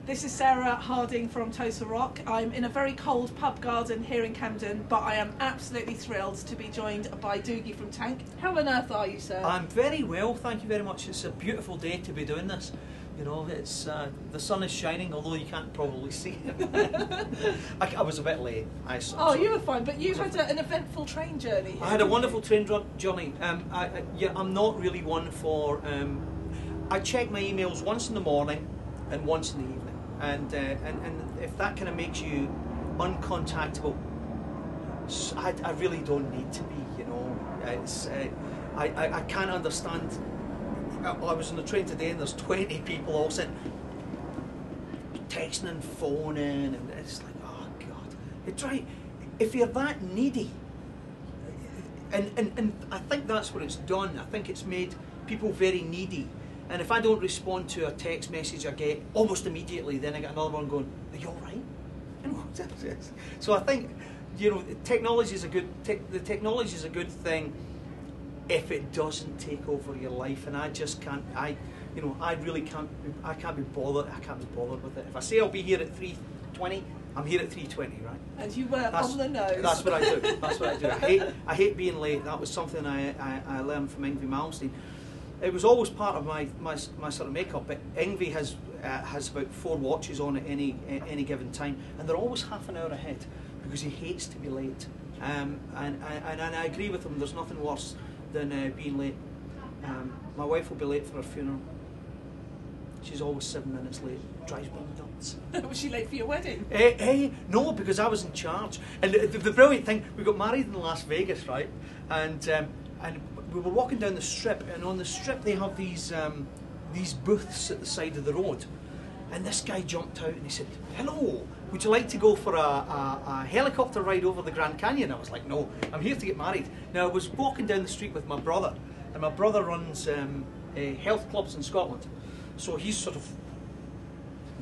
This is Sara Harding from Total Rock. I'm in a very cold pub garden here in Camden, but I am absolutely thrilled to be joined by Doogy from Tank. How on earth are you, sir? I'm very well, thank you very much. It's a beautiful day to be doing this. You know, it's the sun is shining, although you can't probably see it. I was a bit late. You were fine, but you had an eventful train journey. I had a wonderful train journey. I'm not really one for... I check my emails once in the morning and once in the evening. And if that kind of makes you uncontactable, I really don't need to be, you know. It's, I can't understand. I was on the train today and there's 20 people all sitting texting and phoning, and it's like, oh God. It's right. If you're that needy, and I think that's what it's done. I think it's made people very needy. And if I don't respond to a text message I get almost immediately, then I get another one going, are you all right? You know, so I think, you know, technology is a good thing if it doesn't take over your life. And I just can't. I really can't. I can't be bothered. I can't be bothered with it. If I say I'll be here at 3:20, I'm here at 3:20, right? And you were on the nose. That's what I do. That's what I do. I hate being late. That was something I learned from Yngwie Malmsteen. It was always part of my sort of makeup, but Yngwie has about 4 watches on at any given time, and they're always half an hour ahead because he hates to be late. And I agree with him. There's nothing worse than being late. My wife will be late for her funeral. She's always 7 minutes late. Drives me nuts. Was she late for your wedding? No, because I was in charge. And the brilliant thing, we got married in Las Vegas, right? And we were walking down the strip, and on the strip they have these booths at the side of the road. And this guy jumped out and he said, "Hello, would you like to go for a helicopter ride over the Grand Canyon?" I was like, "No, I'm here to get married." Now, I was walking down the street with my brother, and my brother runs health clubs in Scotland. So he's sort of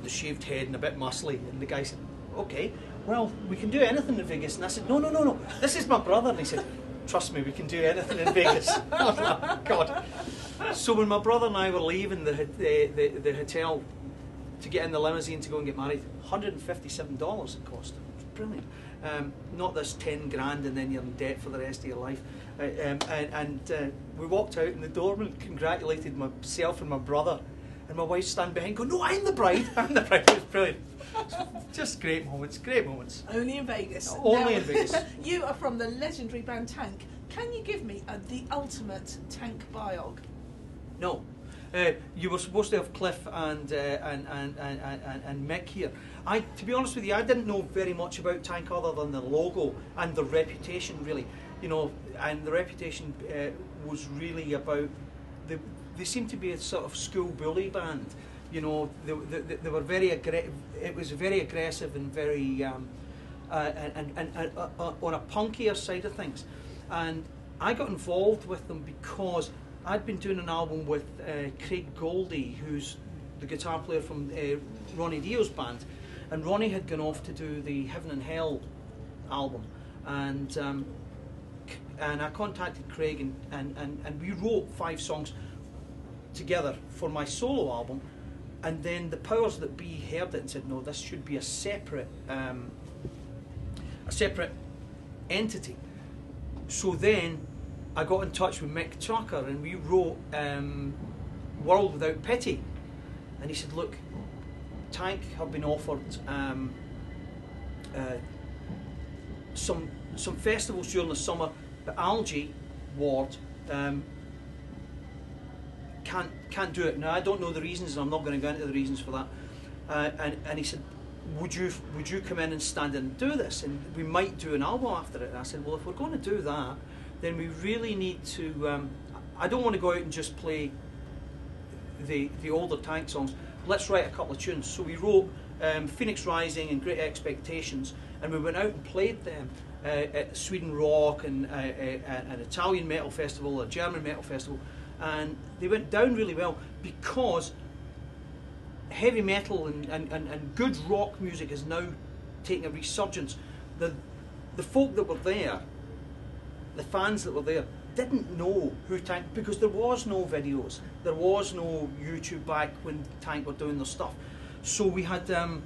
the shaved head and a bit muscly, and the guy said, "Okay, well, we can do anything in Vegas." And I said, No, this is my brother." And he said, "Trust me, we can do anything in Vegas." I was like, oh, God. So when my brother and I were leaving the hotel to get in the limousine to go and get married, $157 it cost. It was brilliant. Not this 10 grand and then you're in debt for the rest of your life. We walked out and the doorman congratulated myself and my brother, and my wife standing behind going, "No, I'm the bride." I'm the bride. It was brilliant. Just great moments, great moments. Only in Vegas. Only in Vegas. You are from the legendary band Tank. Can you give me the ultimate Tank biog? No. You were supposed to have Cliff and Mick here. To be honest with you, I didn't know very much about Tank other than the logo and the reputation, really. You know, and the reputation was really about they seemed to be a sort of school bully band. You know, they were very aggressive. It was very aggressive and very and on a punkier side of things. And I got involved with them because I'd been doing an album with Craig Goldie, who's the guitar player from Ronnie Dio's band, and Ronnie had gone off to do the Heaven and Hell album, and I contacted Craig and we wrote 5 songs together for my solo album. And then the powers that be heard it and said, "No, this should be a separate entity." So then I got in touch with Mick Tucker and we wrote "World Without Pity," and he said, "Look, Tank have been offered some festivals during the summer, but Algie Ward can't do it." Now, I don't know the reasons, and I'm not going to go into the reasons for that. And he said, would you come in and stand in and do this? And we might do an album after it. And I said, well, if we're going to do that, then we really need to... I don't want to go out and just play the older Tank songs. Let's write a couple of tunes. So we wrote Phoenix Rising and Great Expectations, and we went out and played them at Sweden Rock and an Italian metal festival, a German metal festival. And they went down really well because heavy metal and good rock music is now taking a resurgence. The folk that were there, the fans that were there, didn't know who Tank, because there was no videos, there was no YouTube back when Tank were doing their stuff. So we had a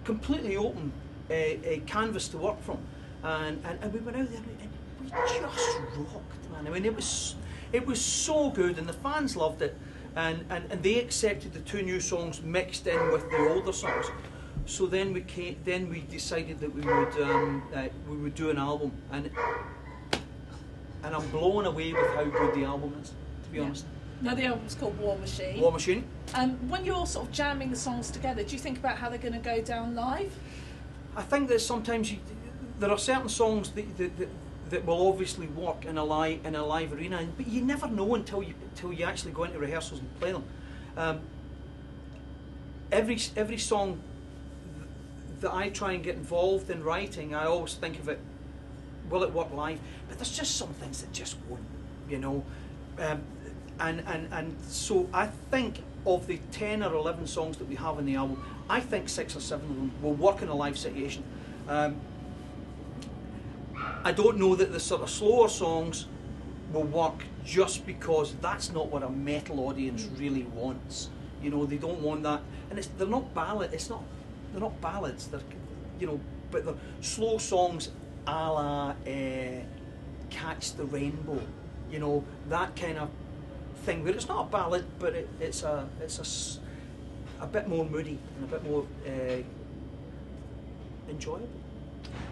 completely open a canvas to work from, and we went out there and we just rocked, man. I mean, it was so good, and the fans loved it, and they accepted the 2 new songs mixed in with the older songs. So then we decided that we would do an album, and I'm blown away with how good the album is, to be honest. Now the album's called War Machine. War Machine. When you're sort of jamming the songs together, do you think about how they're going to go down live? I think that sometimes there are certain songs that will obviously work in a live arena, but you never know until you actually go into rehearsals and play them. Every song that I try and get involved in writing, I always think of it, will it work live? But there's just some things that just won't, you know. And so I think of the 10 or 11 songs that we have in the album, I think 6 or 7 of them will work in a live situation. I don't know that the sort of slower songs will work, just because that's not what a metal audience really wants. You know, they don't want that, and they're not ballad. They're not ballads. They're, you know, but they're slow songs, a la Catch the Rainbow. You know, that kind of thing, where it's not a ballad, but it's a bit more moody and a bit more enjoyable.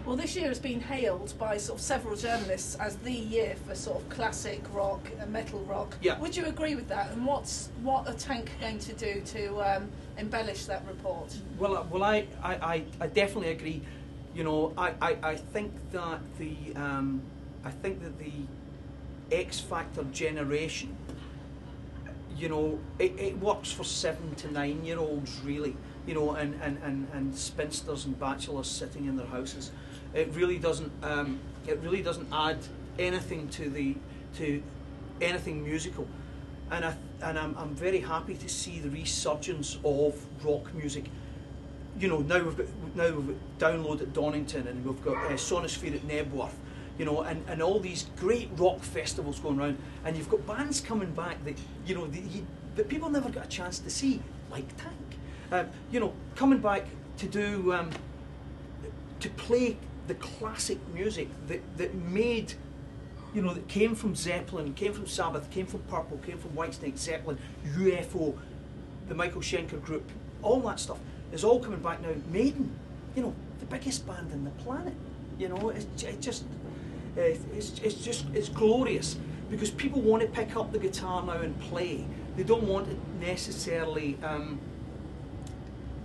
Well, this year has been hailed by sort of several journalists as the year for sort of classic rock and metal rock. Yeah. Would you agree with that? And what are Tank going to do to embellish that report? Well, I definitely agree. You know, I think that the X Factor generation, you know, it works for 7 to 9 year olds really, you know, and spinsters and bachelors sitting in their houses. It really doesn't add anything to anything musical, and I'm very happy to see the resurgence of rock music. You know, now we've got Download at Donington, and we've got Sonosphere at Nebworth, you know, and all these great rock festivals going around, and you've got bands coming back that, you know, that people never got a chance to see, like Tank, you know, coming back to do to play the classic music that made, you know, that came from Zeppelin, came from Sabbath, came from Purple, came from Whitesnake, Zeppelin, UFO, the Michael Schenker Group, all that stuff is all coming back now. Maiden, you know, the biggest band on the planet, you know, it's glorious, because people want to pick up the guitar now and play. They don't want to necessarily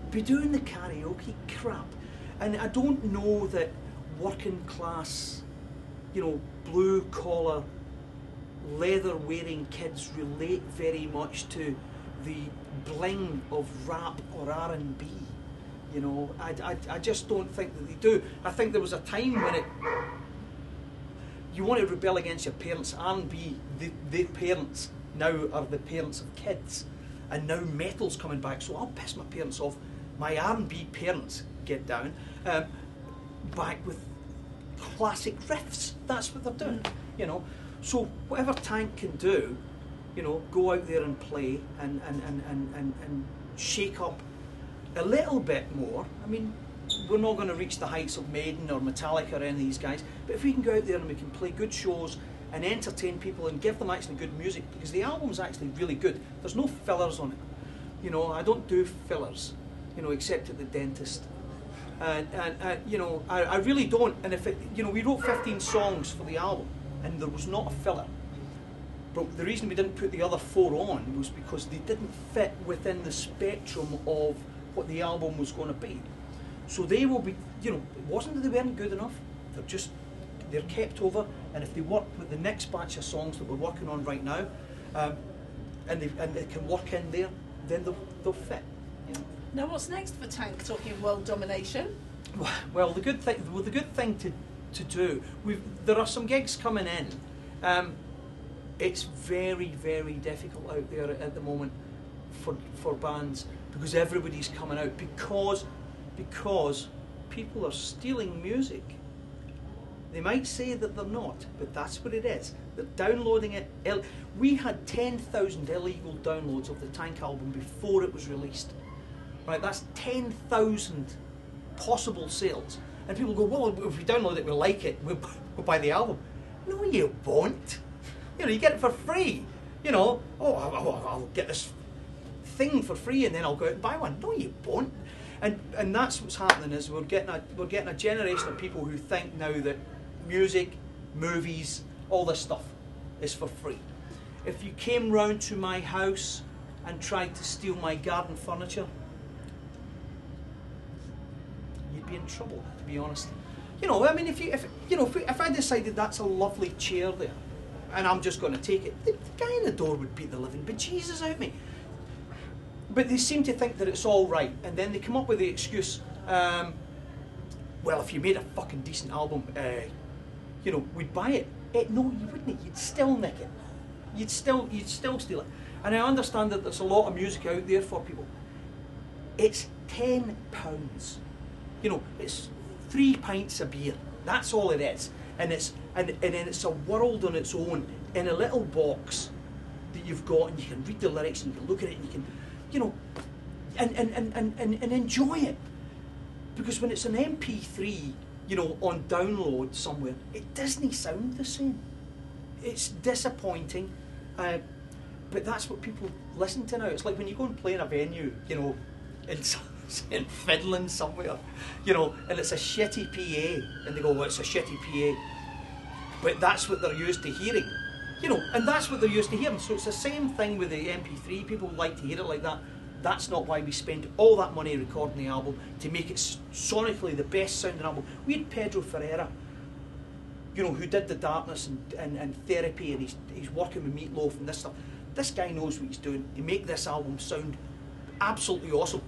be doing the karaoke crap. And I don't know that working class, you know, blue collar, leather wearing kids relate very much to the bling of rap or R&B. You know, I just don't think that they do. I think there was a time when you want to rebel against your parents. R&B, the parents now are the parents of kids, and now metal's coming back. So I'll piss my parents off. My R&B parents get down, back with classic riffs. That's what they're doing, you know. So whatever Tank can do, you know, go out there and play and shake up a little bit more. I mean, we're not going to reach the heights of Maiden or Metallica or any of these guys, but if we can go out there and we can play good shows and entertain people and give them actually good music, because the album's actually really good. There's no fillers on it. You know, I don't do fillers, you know, except at the dentist. And you know, I really don't. And if it, you know, we wrote 15 songs for the album, and there was not a filler. But the reason we didn't put the other 4 on was because they didn't fit within the spectrum of what the album was going to be. So they will be, you know, it wasn't that they weren't good enough. They're kept over, and if they work with the next batch of songs that we're working on right now, and they can work in there, then they'll fit. You know. Now, what's next for Tank, talking world domination? Well, the good thing to do, there are some gigs coming in. It's very, very difficult out there at the moment for bands, because everybody's coming out, because people are stealing music. They might say that they're not, but that's what it is. They're downloading it. We had 10,000 illegal downloads of the Tank album before it was released. Right, that's 10,000 possible sales. And people go, well, if we download it, we'll like it, we'll buy the album. No, you won't. You know, you get it for free. You know, I'll get this thing for free and then I'll go out and buy one. No, you won't. And that's what's happening is we're getting a generation of people who think now that music, movies, all this stuff is for free. If you came round to my house and tried to steal my garden furniture, you'd be in trouble, to be honest. You know, I mean, if I decided that's a lovely chair there, and I'm just going to take it, the guy in the door would beat the living bejesus out of me. But they seem to think that it's all right, and then they come up with the excuse, well, if you made a fucking decent album, you know, we'd buy it. No, you wouldn't. You'd still nick it. You'd still steal it. And I understand that there's a lot of music out there for people. It's £10. You know, it's 3 pints of beer. That's all it is. And then it's a world on its own in a little box that you've got, and you can read the lyrics and you can look at it and you can, you know, and enjoy it. Because when it's an MP3, you know, on download somewhere, it doesn't sound the same. It's disappointing, but that's what people listen to now. It's like when you go and play in a venue, you know, in Finland somewhere, you know, and it's a shitty PA, and they go, well, it's a shitty PA. But that's what they're used to hearing, you know, and that's what they're used to hearing. So it's the same thing with the MP3. People like to hear it like that. That's not why we spend all that money recording the album, to make it sonically the best sounding album. We had Pedro Ferreira, you know, who did The Darkness and Therapy, and he's working with Meatloaf and this stuff. This guy knows what he's doing to make this album sound absolutely awesome.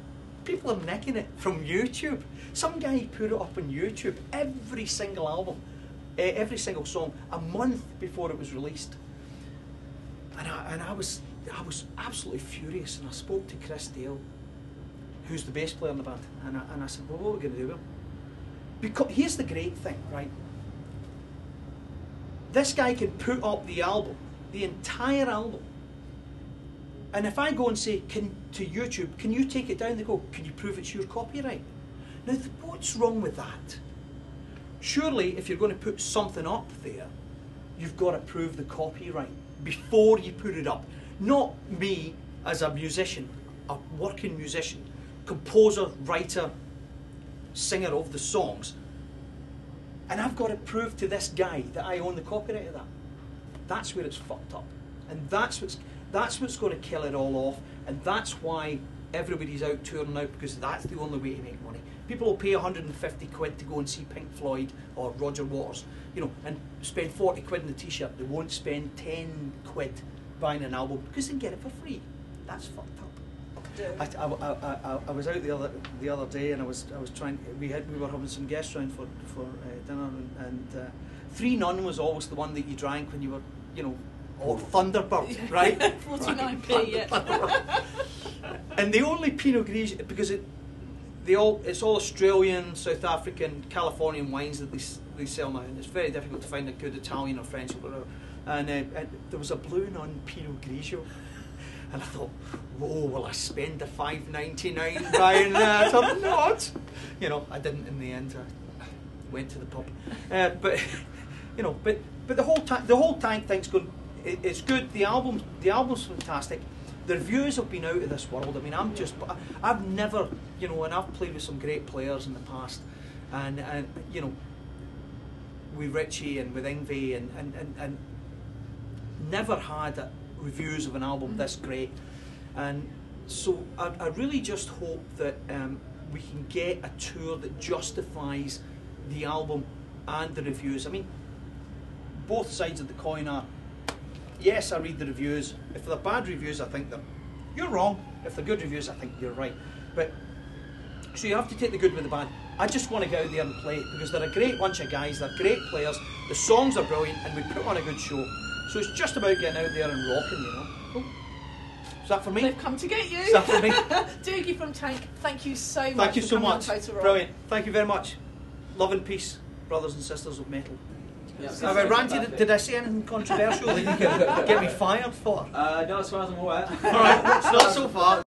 People are nicking it from YouTube. Some guy put it up on YouTube, every single album, every single song, a month before it was released. And I was absolutely furious, and I spoke to Chris Dale, who's the bass player in the band, and I said, well, what are we going to do with him? Because here's the great thing, right? This guy can put up the album, the entire album, and if I go and say to YouTube, can you take it down? They go, can you prove it's your copyright? Now, what's wrong with that? Surely, if you're going to put something up there, you've got to prove the copyright before you put it up. Not me as a musician, a working musician, composer, writer, singer of the songs, and I've got to prove to this guy that I own the copyright of that. That's where it's fucked up, and that's what's going to kill it all off, and that's why everybody's out touring now, because that's the only way to make money. People will pay 150 quid to go and see Pink Floyd or Roger Waters, you know, and spend 40 quid in the t-shirt. They won't spend 10 quid buying an album because they can get it for free. That's fucked up. I was out the other day, and I was trying. We were having some guests round for dinner, and 3 Nun was always the one that you drank when you were, you know, all Thunderbird, right? 49p, yeah. And the only Pinot Grigio, because it's all Australian, South African, Californian wines that they sell now, and it's very difficult to find a good Italian or French or whatever. And there was a Blue Nun Pinot Grigio, and I thought, whoa, will I spend the $5.99 buying that or not? You know, I didn't in the end. I went to the pub, but you know, but the whole tank thing's good. It's good. The album's fantastic. The reviews have been out of this world. I mean, I've never, you know, and I've played with some great players in the past, and you know, with Richie and with Yngwie, and never had reviews of an album this great. And so I really just hope that we can get a tour that justifies the album and the reviews. I mean, both sides of the coin are, yes, I read the reviews. If they're bad reviews, I think you're wrong. If they're good reviews, I think you're right. But so you have to take the good with the bad. I just want to get out there and play it, because they're a great bunch of guys. They're great players. The songs are brilliant, and we put on a good show. So it's just about getting out there and rocking, you know. Oh. Is that for me? They've come to get you. Is that for me? Doogy from Tank, thank you so much. Thank you for so coming on much. Total Rock. Brilliant. Thank you very much. Love and peace. brothers and sisters of metal. Yeah, Have I ranted? Did I say anything controversial that you can get me fired for? No, as far as I'm aware. Alright, not so far.